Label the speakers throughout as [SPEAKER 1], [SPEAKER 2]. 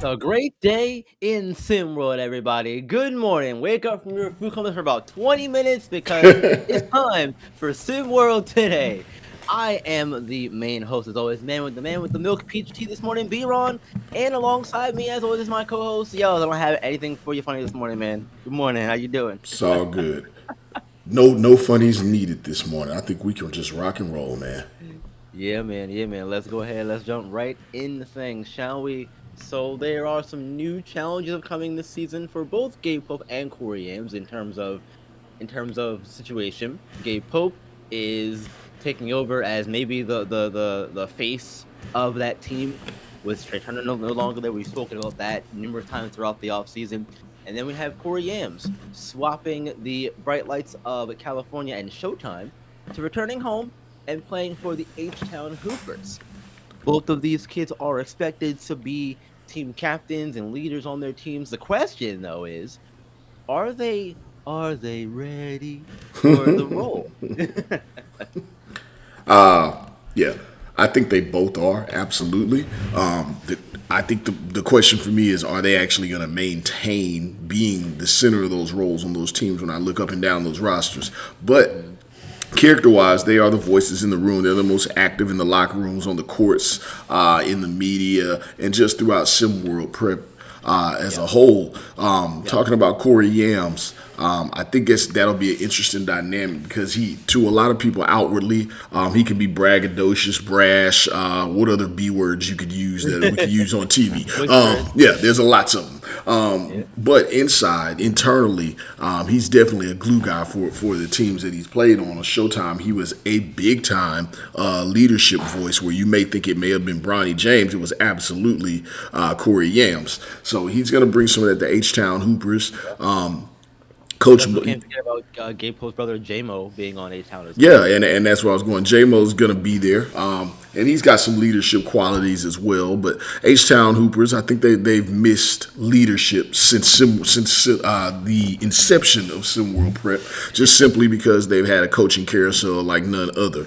[SPEAKER 1] A great day in SimWorld, everybody. Good morning. Wake up from your food coma for about 20 minutes because it's time for SimWorld today. I am the main host, as always, man with the milk peach tea this morning, B-Ron, and alongside me, as always, is my co-host. Yo, I don't have anything for you funny this morning, man. Good morning. How you doing?
[SPEAKER 2] It's all good. No funnies needed this morning. I think we can just rock and roll, man.
[SPEAKER 1] Yeah, man. Yeah, man. Let's go ahead. Let's jump right in things, shall we? So there are some new challenges upcoming this season for both Gabe Pope and Corey Ames in terms of situation. Gabe Pope is taking over as maybe the face of that team with Trey Turner no longer there. We've spoken about that numerous times throughout the offseason. And then we have Corey Yams swapping the bright lights of California and Showtime to returning home and playing for the H-Town Hoopers. Both of these kids are expected to be team captains and leaders on their teams. The question, though, is are they ready for the role?
[SPEAKER 2] Yeah, I think they both are absolutely. I think the question for me is, are they actually going to maintain being the center of those roles on those teams when I look up and down those rosters? But
[SPEAKER 1] Mhm.
[SPEAKER 2] character wise, they are the voices in the room. They're the most active in the locker rooms, on the courts, in the media, and just throughout SimWorld Prep as
[SPEAKER 1] Yep.
[SPEAKER 2] a whole.
[SPEAKER 1] Yep.
[SPEAKER 2] Talking about Corey Yams, I think that'll be an interesting dynamic because to a lot of people outwardly, he can be braggadocious, brash. What other B words you could use that we could use on TV?
[SPEAKER 1] Boisterous.
[SPEAKER 2] Yeah, there's a lots of them.
[SPEAKER 1] Yeah.
[SPEAKER 2] But internally, he's definitely a glue guy for the teams that he's played on. Showtime, he was a big time leadership voice where you may think it may have been Bronny James. It was absolutely Corey Yams. So he's going to bring some of that to H-Town Hoopers.
[SPEAKER 1] We
[SPEAKER 2] Coach,
[SPEAKER 1] also can't forget about Gabe Pope's brother J-Mo being on H-Town as well.
[SPEAKER 2] yeah, and that's where I was going. J-Mo's going to be there, and he's got some leadership qualities as well. But H-Town Hoopers, I think they've missed leadership since the inception of SimWorld Prep, just simply because they've had a coaching carousel like none other.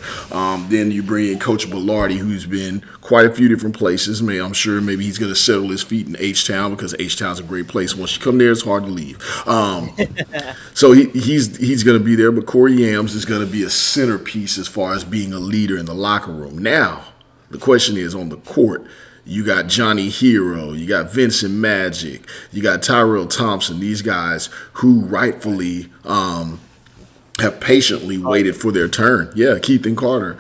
[SPEAKER 2] Then you bring in Coach Bellardi, who's been quite a few different places. I'm sure maybe he's going to settle his feet in H-Town because H-Town's a great place. Once you come there, it's hard to leave. So he's going to be there, but Corey Yams is going to be a centerpiece as far as being a leader in the locker room. Now, the question is on the court. You got Johnny Hero, you got Vincent Magic, you got Tyrell Thompson. These guys who rightfully have patiently waited for their turn. Yeah, Keith and Carter.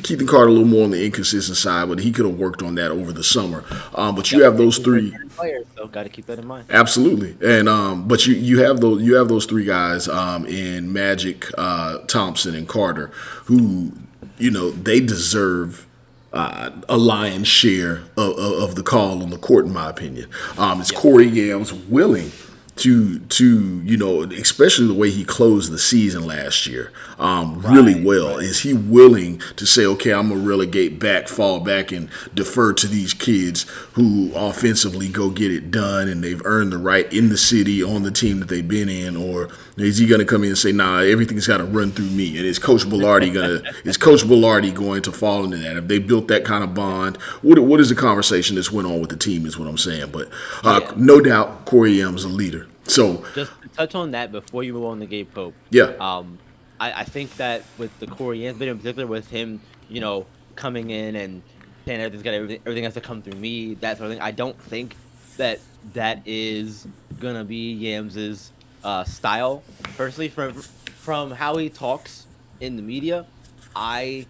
[SPEAKER 2] Keith and Carter a little more on the inconsistent side, but he could have worked on that over the summer. But you
[SPEAKER 1] Yep.
[SPEAKER 2] have those
[SPEAKER 1] He's a
[SPEAKER 2] three.
[SPEAKER 1] returning player, so got to keep that in mind.
[SPEAKER 2] Absolutely, and but you have those three guys in Magic, Thompson, and Carter, who they deserve a lion's share of the call on the court, in my opinion. Is
[SPEAKER 1] Yep.
[SPEAKER 2] Corey Yams willing to especially the way he closed the season last year, really
[SPEAKER 1] Right.
[SPEAKER 2] well?
[SPEAKER 1] Right.
[SPEAKER 2] Is he willing to say, okay, I'm gonna relegate back, fall back, and defer to these kids who offensively go get it done, and they've earned the right in the city on the team that they've been in, or is he gonna come in and say, nah, everything's got to run through me? And is Coach Bellardi going to fall into that? Have they built that kind of bond? What is the conversation that's went on with the team? Is what I'm saying. But
[SPEAKER 1] Yeah.
[SPEAKER 2] no doubt, Corey M's a leader. So
[SPEAKER 1] Just to touch on that before you move on to Gabe Pope.
[SPEAKER 2] yeah,
[SPEAKER 1] Um, I think that with the Corey Yans bit in particular, with him, coming in and saying everything has to come through me, that sort of thing. I don't think that is gonna be Yams's style. Personally, from how he talks in the media, I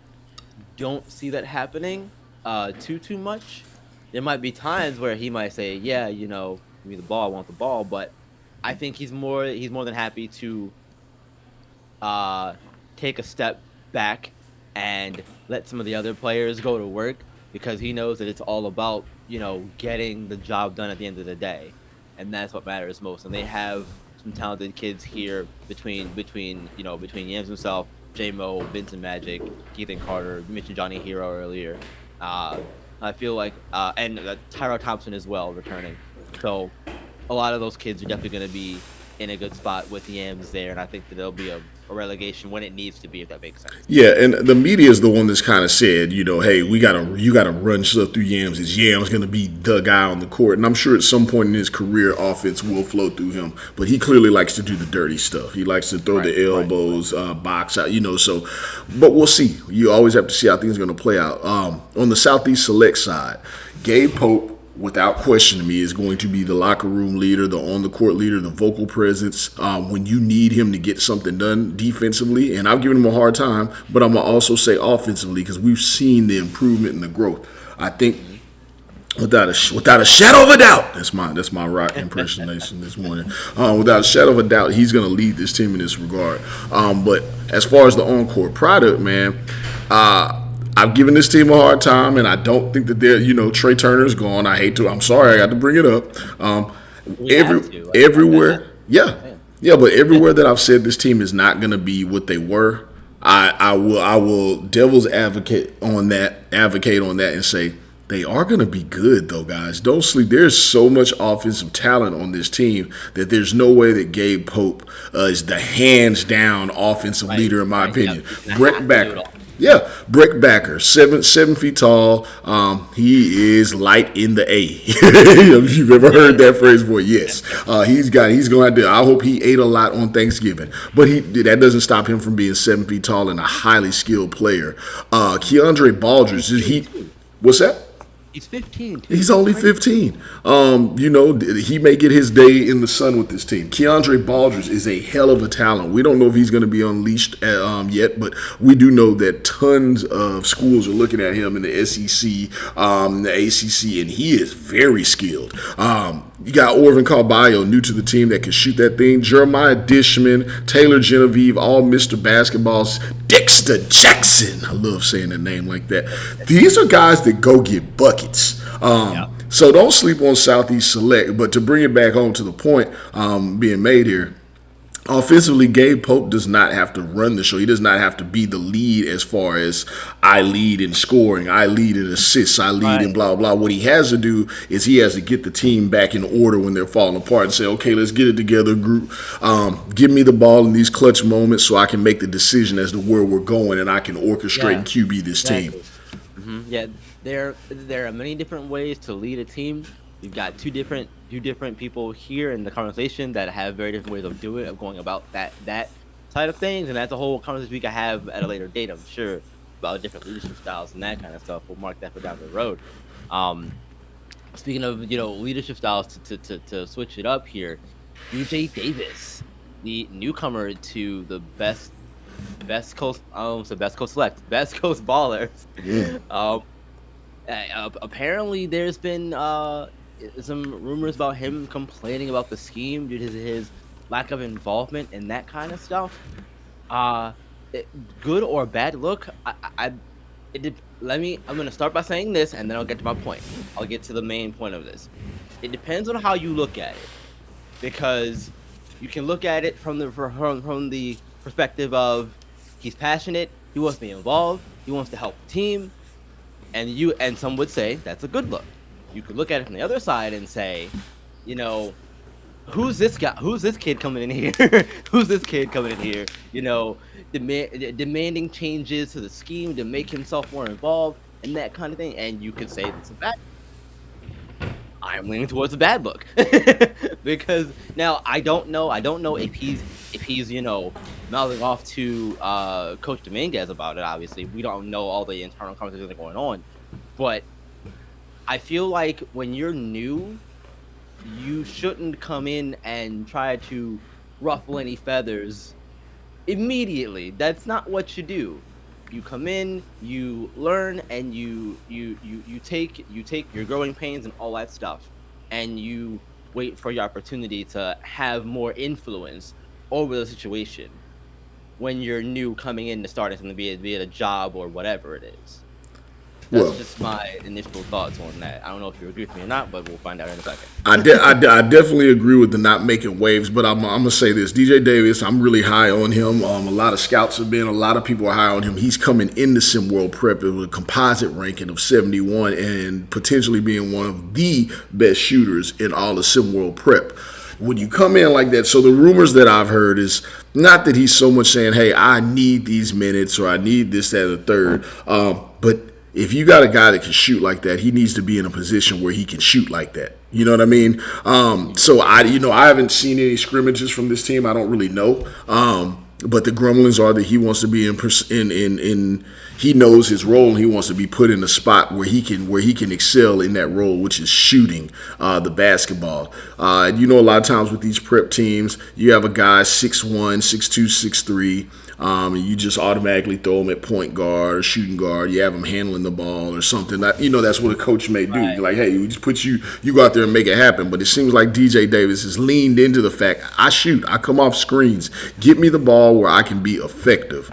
[SPEAKER 1] don't see that happening too much. There might be times where he might say, "Yeah, give me the ball, I want the ball," but I think he's more than happy to uh, take a step back and let some of the other players go to work because he knows that it's all about getting the job done at the end of the day, and that's what matters most. And they have some talented kids here between Yams himself, J-Mo, Vincent Magic, Keith and Carter. You mentioned Johnny Hero earlier. Uh, I feel like and Tyro Thompson as well returning. So a lot of those kids are definitely going to be in a good spot with Yams there, and I think that there'll be a or relegation when it needs to be, if that makes sense.
[SPEAKER 2] Yeah, and the media is the one that's kind of said, hey, you gotta run stuff through Yams. Is Yams gonna be the guy on the court? And I'm sure at some point in his career, offense will flow through him. But he clearly likes to do the dirty stuff. He likes to throw the elbows, box out, So, but we'll see. You always have to see how things are gonna play out. On the Southeast Select side, Gabe Pope, without question to me, is going to be the locker room leader, the on the court leader, the vocal presence when you need him to get something done defensively. And I've given him a hard time, but I'm going to also say offensively because we've seen the improvement and the growth. I think without a shadow of a doubt, that's my rock impersonation this morning. Without a shadow of a doubt, he's going to lead this team in this regard. But as far as the on-court product, man, I've given this team a hard time, and I don't think that they're, Trey Turner's gone. I'm sorry, I got to bring it up. Everywhere, yeah, but everywhere that I've said this team is not going to be what they were, I will devil's advocate on that, and say they are going to be good, though, guys. Don't sleep. There's so much offensive talent on this team that there's no way that Gabe Pope is the hands-down offensive leader, in my opinion. Brett Backer. Yeah, Brick Backer, 7 feet tall. He is light in the A. If you've ever heard that phrase before, yes. He's going to. I hope he ate a lot on Thanksgiving, but that doesn't stop him from being 7 feet tall and a highly skilled player. Keandre Baldridge, what's that?
[SPEAKER 1] He's 15. Too.
[SPEAKER 2] He's only 15. He may get his day in the sun with this team. Keandre Baldridge is a hell of a talent. We don't know if he's going to be unleashed yet, but we do know that tons of schools are looking at him in the SEC, the ACC, and he is very skilled. You got Orvin Carballo, new to the team, that can shoot that thing. Jeremiah Dishman, Taylor Genevieve, all Mr. Basketballs. Dexter Jackson. I love saying a name like that. These are guys that go get buckets. So don't sleep on Southeast Select. But to bring it back home to the point being made here, offensively, Gabe Pope does not have to run the show. He does not have to be the lead as far as I lead in scoring, I lead in assists, I lead in blah, blah. What he has to do is he has to get the team back in order when they're falling apart and say, okay, let's get it together, group. Give me the ball in these clutch moments so I can make the decision as to where we're going and I can orchestrate and QB this team.
[SPEAKER 1] Mm-hmm. Yeah, there are many different ways to lead a team. You've got two different people here in the conversation that have very different ways of doing it, of going about that side of things, and that's a whole conversation we can have at a later date, I'm sure, about different leadership styles and that kind of stuff. We'll mark that for down the road. Speaking of leadership styles, to switch it up here, DJ Davis, the newcomer to the Best Coast Ballers. Apparently, there's been some rumors about him complaining about the scheme due to his lack of involvement in that kind of stuff. Good or bad look? I'm gonna start by saying this, and then I'll get to my point. I'll get to the main point of this. It depends on how you look at it, because you can look at it from the perspective of he's passionate, he wants to be involved, he wants to help the team, and some would say that's a good look. You could look at it from the other side and say, who's this guy? Who's this kid coming in here? Who's this kid coming in here? Demanding changes to the scheme to make himself more involved and that kind of thing. And you could say it's a bad. I'm leaning towards a bad look because now I don't know if he's mouthing off to Coach Dominguez about it. Obviously, we don't know all the internal conversations that are going on, but I feel like when you're new, you shouldn't come in and try to ruffle any feathers immediately. That's not what you do. You come in, you learn, and you take your growing pains and all that stuff, and you wait for your opportunity to have more influence over the situation when you're new coming in to start something, be it a job or whatever it is. That's just my initial thoughts on that. I don't know if you agree with me or not, but we'll find out in a second.
[SPEAKER 2] I definitely agree with the not making waves, but I'm going to say this. DJ Davis, I'm really high on him. A lot of scouts have been. A lot of people are high on him. He's coming into SimWorld Prep with a composite ranking of 71 and potentially being one of the best shooters in all of SimWorld Prep. when you come in like that, so the rumors that I've heard is not that he's so much saying, "Hey, I need these minutes" or "I need this, that, and the third." But if you got a guy that can shoot like that, he needs to be in a position where he can shoot like that. You know what I mean? So I haven't seen any scrimmages from this team. I don't really know. But the grumblings are that he wants to be in he knows his role and he wants to be put in a spot where he can excel in that role, which is shooting the basketball. A lot of times with these prep teams, you have a guy 6'1", 6'2", 6'3", and you just automatically throw him at point guard or shooting guard. You have him handling the ball or something. That's what a coach may do. Right. Like, hey, we just put you go out there and make it happen. But it seems like DJ Davis has leaned into the fact, I shoot, I come off screens, get me the ball where I can be effective.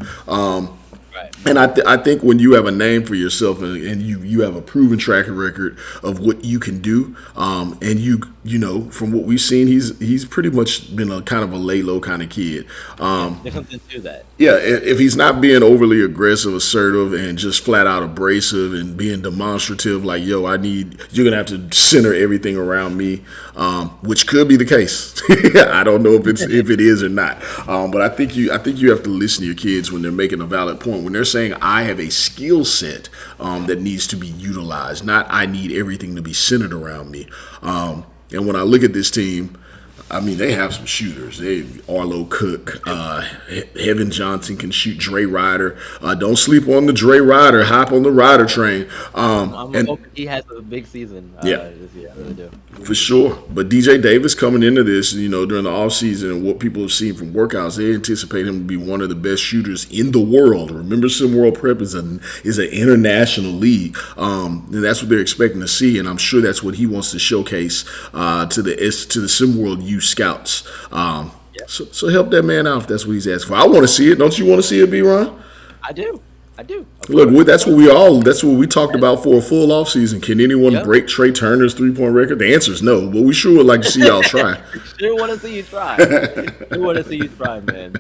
[SPEAKER 2] And I think when you have a name for yourself and you have a proven track record of what you can do, and from what we've seen, he's pretty much been a kind of a lay low kind of kid.
[SPEAKER 1] There's something to that.
[SPEAKER 2] Yeah, if he's not being overly aggressive, assertive, and just flat out abrasive and being demonstrative, like, yo, you're gonna have to center everything around me, which could be the case. I don't know if it is or not, but I think you have to listen to your kids when they're making a valid point. When they're saying, I have a skill set that needs to be utilized, not I need everything to be centered around me. And when I look at this team, I mean, they have some shooters. Arlo Cook, Heaven Johnson can shoot. Dre Ryder. Don't sleep on the Dre Ryder. Hop on the Ryder train.
[SPEAKER 1] I'm hoping he has a big season this year. I really do.
[SPEAKER 2] For sure. But DJ Davis coming into this, during the offseason and what people have seen from workouts, they anticipate him to be one of the best shooters in the world. Remember, SimWorld Prep is an international league. And that's what they're expecting to see. And I'm sure that's what he wants to showcase to the SimWorld youth scouts. So help that man out if that's what he's asking for. I want to see it. Don't you want to see it, B-Ron?
[SPEAKER 1] I do.
[SPEAKER 2] Look, that's what we talked about for a full offseason. Can anyone break Trey Turner's 3-point record? The answer is no, but we sure would like to see y'all try.
[SPEAKER 1] Sure want to see you try. Man.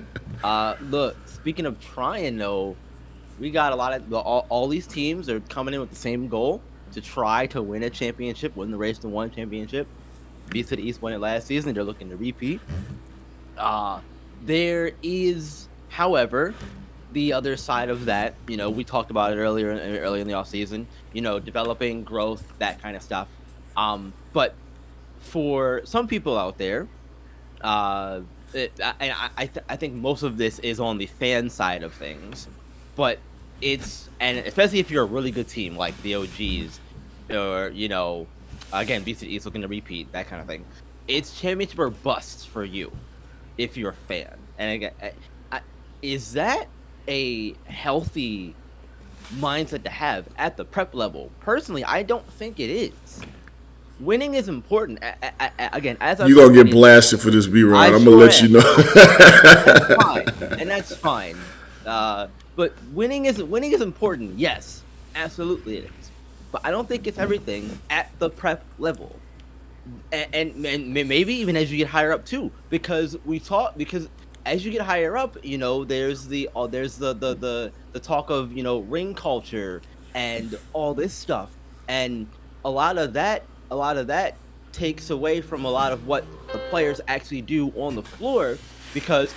[SPEAKER 1] Look, speaking of trying, though, we got a lot of all these teams are coming in with the same goal to try to win a championship, win the race to one championship. Beast of the East won it last season. They're looking to repeat. There is, however, the other side of that. We talked about it earlier in the offseason. Developing growth, that kind of stuff. But for some people out there, I think most of this is on the fan side of things. But and especially if you're a really good team like the OGs, or again, Beast of the East looking to repeat, that kind of thing. It's championship or bust for you if you're a fan. And again, is that a healthy mindset to have at the prep level? Personally, I don't think it is. Winning is important. Again, as
[SPEAKER 2] you're going to get blasted for this, B-Ron. I'm going to let you know.
[SPEAKER 1] That's fine. And that's fine. But winning is important. Yes, absolutely it is. But I don't think it's everything at the prep level, and maybe even as you get higher up too. Because as you get higher up, there's the talk of ring culture and all this stuff, and a lot of that takes away from a lot of what the players actually do on the floor. Because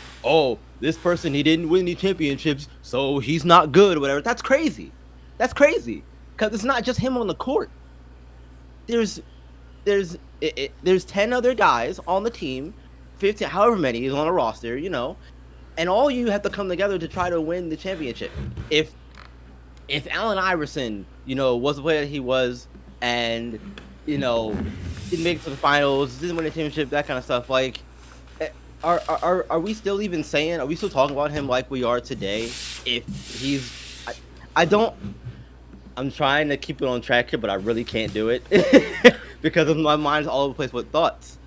[SPEAKER 1] this person, he didn't win any championships, so he's not good or whatever. That's crazy. Because it's not just him on the court. There's 10 other guys on the team, 15, however many is on a roster, and all you have to come together to try to win the championship. If Allen Iverson, was the player that he was, and didn't make it to the finals, didn't win the championship, that kind of stuff, like, are we still even saying? Are we still talking about him like we are today? If he's, I'm trying to keep it on track here, but I really can't do it because my mind's all over the place with thoughts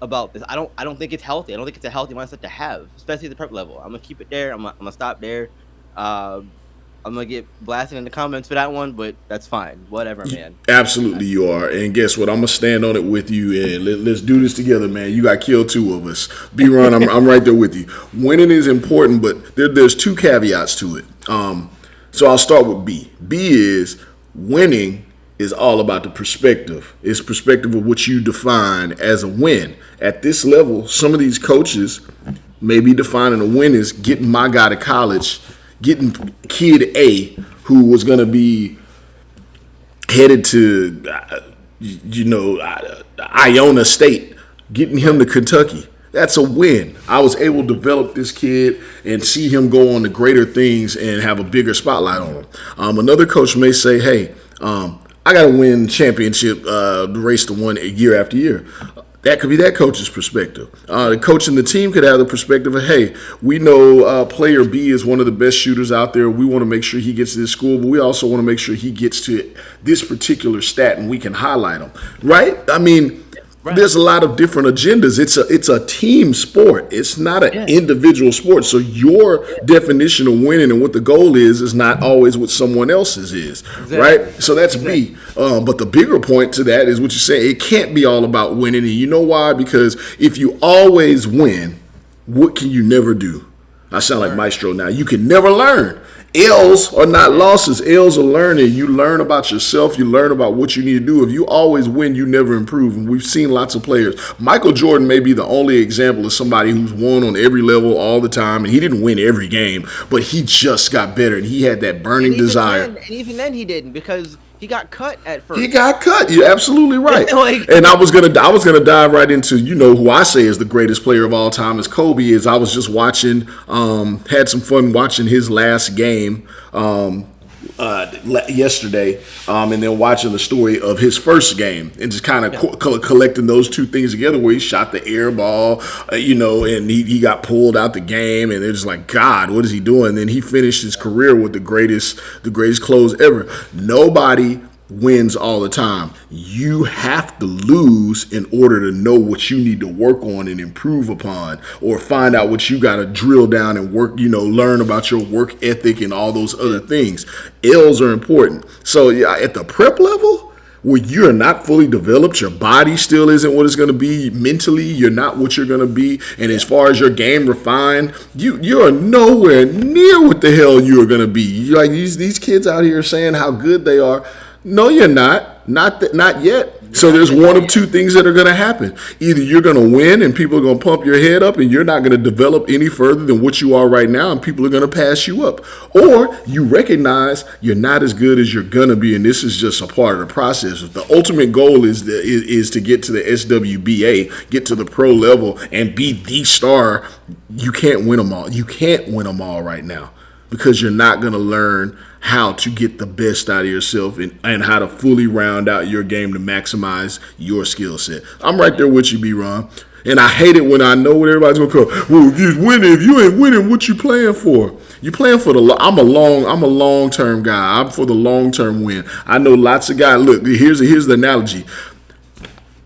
[SPEAKER 1] about this. I don't think it's healthy. I don't think it's a healthy mindset to have, especially at the prep level. I'm gonna keep it there. I'm gonna stop there. I'm gonna get blasted in the comments for that one, but that's fine. Whatever, man.
[SPEAKER 2] Absolutely, you are. And guess what? I'm gonna stand on it with you, and let's do this together, man. You got killed 2 of us. B-Ron, I'm right there with you. Winning is important, but there's 2 caveats to it. So I'll start with B. B is winning is all about the perspective. It's perspective of what you define as a win. At this level, some of these coaches may be defining a win as getting my guy to college, getting kid A, who was going to be headed to, Iona State, getting him to Kentucky. That's a win. I was able to develop this kid and see him go on to greater things and have a bigger spotlight on him. Another coach may say, hey, I got to win championship race to win year after year. That could be that coach's perspective. The coach and the team could have the perspective of, hey, we know player B is one of the best shooters out there. We want to make sure he gets to this school, but we also want to make sure he gets to this particular stat and we can highlight him. Right? I mean, there's a lot of different agendas. It's a team sport. It's not an individual sport. So your definition of winning and what the goal is not always what someone else's is, right? So that's B. But the bigger point to that is what you say. It can't be all about winning, and you know why? Because if you always win, what can you never do? I sound like Maestro now. You can never learn. L's are not losses. L's are learning. You learn about yourself. You learn about what you need to do. If you always win, you never improve. And we've seen lots of players. Michael Jordan may be the only example of somebody who's won on every level all the time. And he didn't win every game, but he just got better. And he had that burning desire.
[SPEAKER 1] And even then he didn't, because he got cut at first.
[SPEAKER 2] He got cut. You're absolutely right. And I was gonna dive right into, who I say is the greatest player of all time is Kobe. Is I was just watching, had some fun watching his last game yesterday, and then watching the story of his first game and just kind of collecting those two things together, where he shot the air ball, and he got pulled out the game, and they're just like, God, what is he doing? And then he finished his career with the greatest close ever. Nobody wins all the time. You have to lose in order to know what you need to work on and improve upon, or find out what you got to drill down and work, learn about your work ethic and all those other things. L's are important. So at the prep level, where you're not fully developed, your body still isn't what it's going to be. Mentally, you're not what you're going to be. And as far as your game refined, you're nowhere near what the hell you're going to be. Like these kids out here saying how good they are. No, you're not. Not yet. So there's one of two things that are going to happen. Either you're going to win and people are going to pump your head up and you're not going to develop any further than what you are right now and people are going to pass you up. Or you recognize you're not as good as you're going to be, and this is just a part of the process. The ultimate goal is to get to the SWBA, get to the pro level, and be the star. You can't win them all. You can't win them all right now, because you're not going to learn how to get the best out of yourself and how to fully round out your game to maximize your skill set. I'm right there with you, B-Ron. And I hate it when I know what everybody's going to come, well, if you winning, if you ain't winning, what you playing for? You playing for I'm a long-term guy. I'm for the long-term win. I know lots of guys. Look, here's the analogy.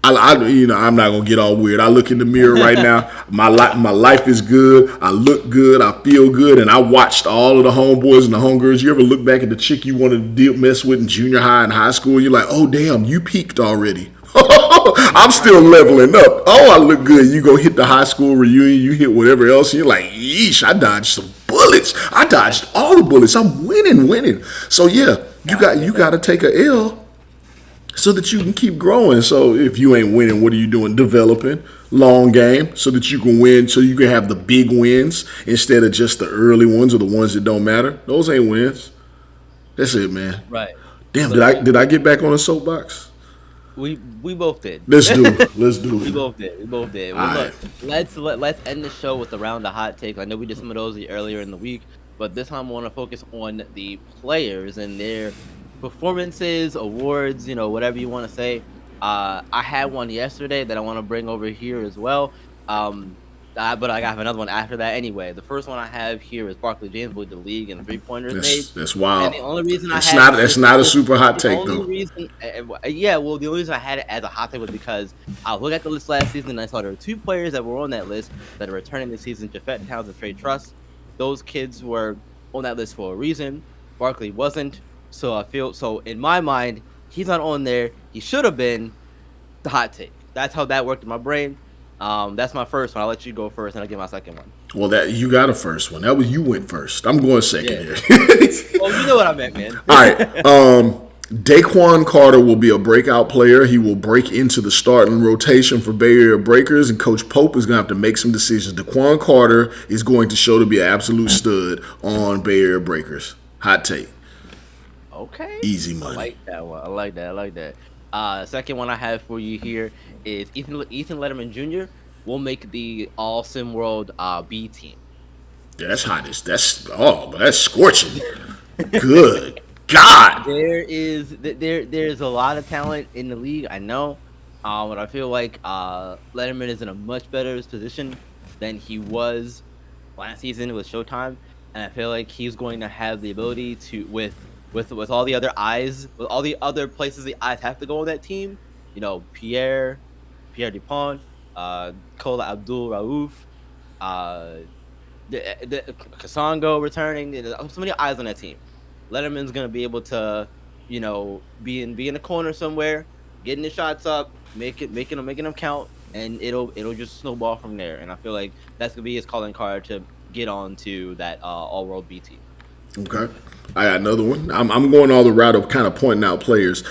[SPEAKER 2] I'm not gonna get all weird. I look in the mirror right now. My life is good. I look good. I feel good. And I watched all of the homeboys and the homegirls. You ever look back at the chick you wanted to mess with in junior high and high school? You're like, oh damn, you peaked already. I'm still leveling up. Oh, I look good. You go hit the high school reunion. You hit whatever else. You're like, yeesh, I dodged some bullets. I dodged all the bullets. I'm winning. So yeah, you got to take a L so that you can keep growing. So if you ain't winning, what are you doing? Developing long game so that you can win, so you can have the big wins instead of just the early ones or the ones that don't matter. Those ain't wins. That's it, man.
[SPEAKER 1] Right.
[SPEAKER 2] Damn, did I get back on a soapbox?
[SPEAKER 1] We both did.
[SPEAKER 2] Let's do it.
[SPEAKER 1] We both did. Well,
[SPEAKER 2] right.
[SPEAKER 1] let's end the show with a round of hot takes. I know we did some of those earlier in the week, but this time I want to focus on the players and their performances, awards, whatever you want to say. I had one yesterday that I want to bring over here as well. But I have another one after that anyway. The first one I have here is Barkley James lead the league in 3-pointers made.
[SPEAKER 2] That's wild.
[SPEAKER 1] And the only reason
[SPEAKER 2] that's not a super hot take though.
[SPEAKER 1] The only reason I had it as a hot take was because I looked at the list last season and I saw there were two players that were on that list that are returning this season: Jafet Towns and Trey Truss. Those kids were on that list for a reason. Barkley wasn't. So in my mind, he's not on there. He should have been. The hot take. That's how that worked in my brain. That's my first one. I'll let you go first, and I'll get my second one.
[SPEAKER 2] Well, that you got a first one. You went first. I'm going second here.
[SPEAKER 1] Well, you know what I meant, man.
[SPEAKER 2] All right. Daquan Carter will be a breakout player. He will break into the starting rotation for Bay Area Breakers, and Coach Pope is going to have to make some decisions. Daquan Carter is going to show to be an absolute stud on Bay Area Breakers. Hot take.
[SPEAKER 1] Okay.
[SPEAKER 2] Easy
[SPEAKER 1] I
[SPEAKER 2] money.
[SPEAKER 1] like that one. I like that. I like that. Second one I have for you here is Ethan Letterman Jr. will make the All SimWorld B team.
[SPEAKER 2] Yeah, that's hot. That's scorching. Good God.
[SPEAKER 1] There's a lot of talent in the league. I know, but I feel like Letterman is in a much better position than he was last season with Showtime, and I feel like he's going to have the ability to with all the other eyes, with all the other places the eyes have to go on that team. You know, Pierre Dupont, Kola Abdul Rauf, uh, the Kasongo returning. There's so many eyes on that team. Letterman's gonna be able to, be in the corner somewhere, getting the shots up, making them count, and it'll just snowball from there. And I feel like that's gonna be his calling card to get on to that all world B team.
[SPEAKER 2] Okay. I got another one. I'm going all the route of kind of pointing out players.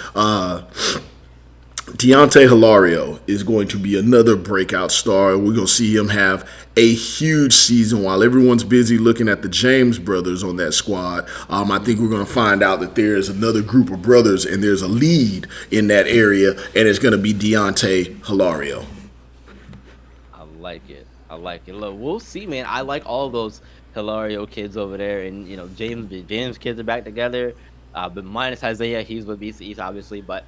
[SPEAKER 2] Deontay Hilario is going to be another breakout star. We're going to see him have a huge season while everyone's busy looking at the James brothers on that squad. I think we're going to find out that there's another group of brothers and there's a lead in that area, and it's going to be Deontay Hilario.
[SPEAKER 1] I like it. I like it. Look, we'll see, man. I like all those Hilario kids over there, and James kids are back together. But minus Isaiah, he's with BC East, obviously. But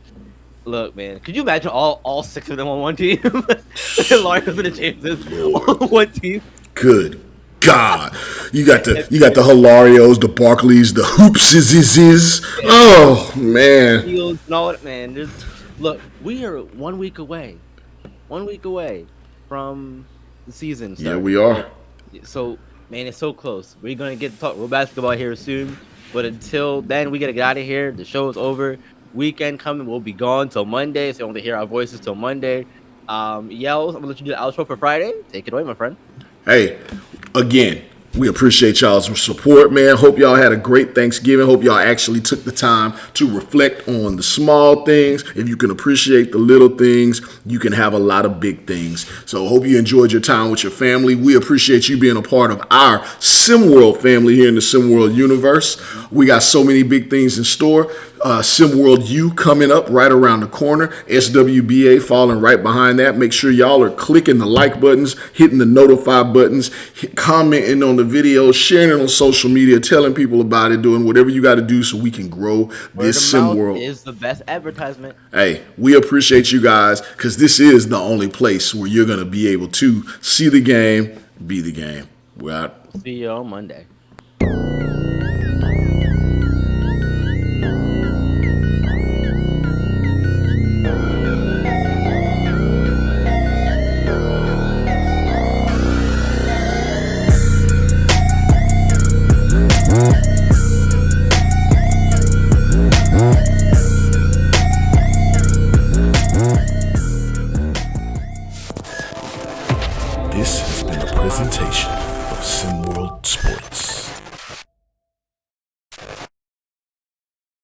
[SPEAKER 1] look, man, could you imagine all six of them on one team? Hilario's and the Jameses on one team.
[SPEAKER 2] Good God. You got the Hilarios, the Barkleys, the Hoopses. Oh man.
[SPEAKER 1] Fields and all that, man. Look, we are 1 week away. 1 week away from the season starting.
[SPEAKER 2] Yeah, we are.
[SPEAKER 1] So, man, it's so close. We're gonna get to talk real basketball here soon. But until then, we gotta get out of here. The show is over. Weekend coming, we'll be gone till Monday, so you won't hear our voices till Monday. Yells, I'm gonna let you do the outro for Friday. Take it away, my friend.
[SPEAKER 2] Hey, again, we appreciate y'all's support, man. Hope y'all had a great Thanksgiving. Hope y'all actually took the time to reflect on the small things. If you can appreciate the little things, you can have a lot of big things. So hope you enjoyed your time with your family. We appreciate you being a part of our SimWorld family here in the SimWorld universe. We got so many big things in store. SimWorld U coming up right around the corner. SWBA falling right behind that. Make sure y'all are clicking the like buttons, hitting the notify buttons, commenting on the videos, sharing it on social media, telling people about it, doing whatever you got to do so we can grow this SimWorld.
[SPEAKER 1] Is the best advertisement.
[SPEAKER 2] Hey, we appreciate you guys because this is the only place where you're going to be able to see the game, be the game. We're out.
[SPEAKER 1] See you on Monday.
[SPEAKER 2] This has been a presentation of SimWorld